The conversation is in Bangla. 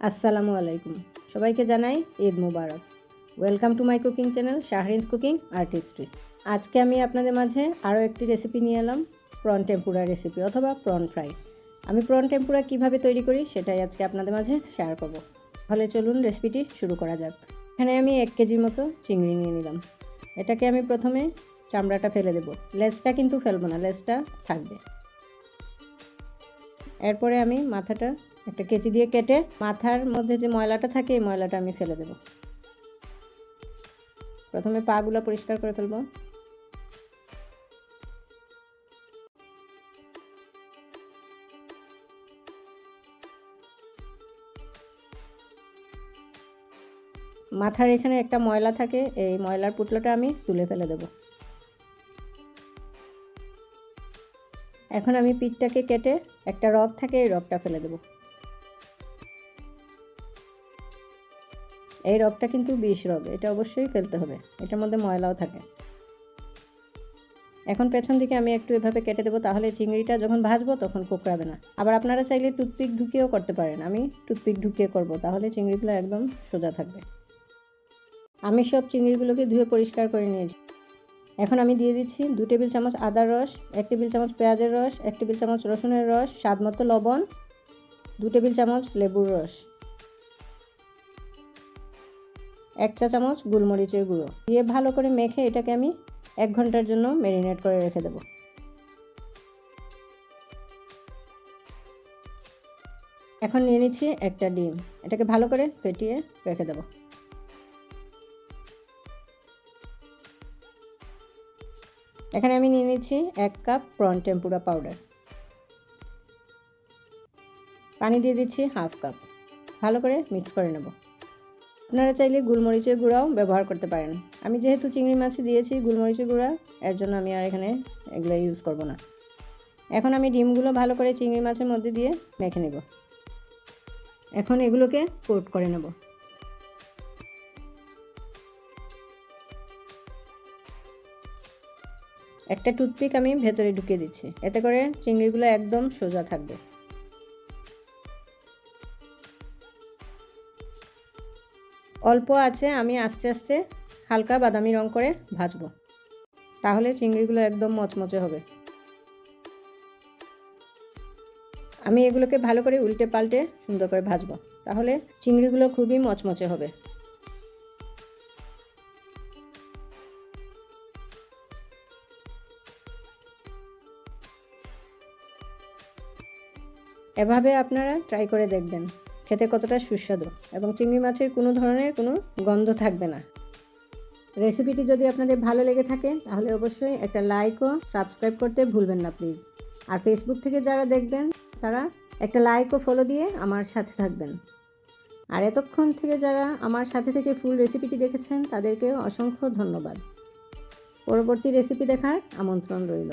আসসালামু আলাইকুম, সবাইকে জানাই ঈদ মুবারক। Welcome to my cooking channel Shahrin's cooking artistry. আজকে আমি আপনাদের মাঝে আরও একটি রেসিপি নিয়ে এলাম, প্রন টেম্পুরা রেসিপি অথবা প্রন ফ্রাই। আমি প্রন টেম্পুরা কীভাবে তৈরি করি সেটাই আজকে আপনাদের মাঝে শেয়ার করব। তাহলে চলুন রেসিপিটি শুরু করা যাক। এখানে আমি 1 কেজির মতো চিংড়ি নিয়ে নিলাম। এটাকে আমি প্রথমে চামড়াটা ফেলে দেব, লেজটা কিন্তু ফেলবো না, লেজটা থাকবে। এরপরে আমি মাথাটা একটা কেচি দিয়ে কেটে মাথার মধ্যে যে ময়লাটা থাকে এই ময়লাটা আমি ফেলে দেব। প্রথমে পাগুলো পরিষ্কার করে ফেলবো। মাথার এখানে একটা ময়লা থাকে, এই ময়লার পুটলোটা আমি তুলে ফেলে দেব। এখন আমি পিঠটাকে কেটে একটা রগ থাকে, এই রগটা ফেলে দেব। এই রগটা কিন্তু বিষ রগ, এটা অবশ্যই ফেলতে হবে, এটার মধ্যে ময়লাও থাকে। এখন পেছন দিকে আমি একটু এভাবে কেটে দেবো, তাহলে চিংড়িটা যখন ভাজবো তখন কোঁকড়াবে না। আবার আপনারা চাইলে টুথপিক ঢুকিয়েও করতে পারেন, আমি টুথপিক ঢুকিয়ে করব, তাহলে চিংড়িগুলো একদম সোজা থাকবে। আমি সব চিংড়িগুলোকে ধুয়ে পরিষ্কার করে নিয়েছি। এখন আমি দিয়ে দিচ্ছি 2 টেবিল চামচ আদার রস, 1 টেবিল চামচ পেঁয়াজের রস, 1 টেবিল চামচ রসুনের রস, স্বাদ মতো লবণ, 2 টেবিল চামচ লেবুর রস, 1 চা চামচ গোলমরিচের গুঁড়ো দিয়ে ভালো করে মেখে এটাকে আমি 1 ঘন্টার জন্য ম্যারিনেট করে রেখে দেব। এখন নিয়ে নিচ্ছি একটা ডিম, এটাকে ভালো করে ফেটিয়ে রেখে দেব। এখানে আমি নিয়ে নিচ্ছি 1 কাপ প্রন টেম্পুরা পাউডার, পানি দিয়ে দিচ্ছি 1/2 কাপ, ভালো করে মিক্স করে নেব। আপনারা চাইলে গোলমরিচের গুঁড়াও ব্যবহার করতে পারেন, আমি যেহেতু চিংড়ি মাছে দিয়েছি গোলমরিচের গুঁড়া, এর জন্য আমি আর এখানে এগুলো ইউজ করব না। এখন আমি ডিমগুলো ভালো করে চিংড়ি মাছের মধ্যে দিয়ে মেখে নেব। এখন এগুলোকে কোট করে নেব। একটা টুথপিক আমি ভেতরে ঢুকিয়ে দিচ্ছি, এতে করে চিংড়িগুলো একদম সোজা থাকবে। অল্প আছে আমি আস্তে আস্তে হালকা বাদামি রং করে ভাজবো, তাহলে চিংড়িগুলো একদম মচমচে হবে। আমি এগুলোকে ভালো করে উল্টে পাল্টে সুন্দর করে ভাজবো, তাহলে চিংড়িগুলো খুবই মচমচে হবে। এভাবে আপনারা ট্রাই করে দেখবেন, খেতে কতটা সুস্বাদু এবং চিংড়ি মাছের কোনো ধরনের কোনো গন্ধ থাকবে না। রেসিপিটি যদি আপনাদের ভালো লেগে থাকে তাহলে অবশ্যই একটা লাইক ও সাবস্ক্রাইব করতে ভুলবেন না প্লিজ। আর ফেসবুক থেকে যারা দেখবেন তারা একটা লাইক ও ফলো দিয়ে আমার সাথে থাকবেন। আর এতক্ষণ থেকে যারা আমার সাথে থেকে ফুল রেসিপিটি দেখেছেন তাদেরকে অসংখ্য ধন্যবাদ। পরবর্তী রেসিপি দেখার আমন্ত্রণ রইল।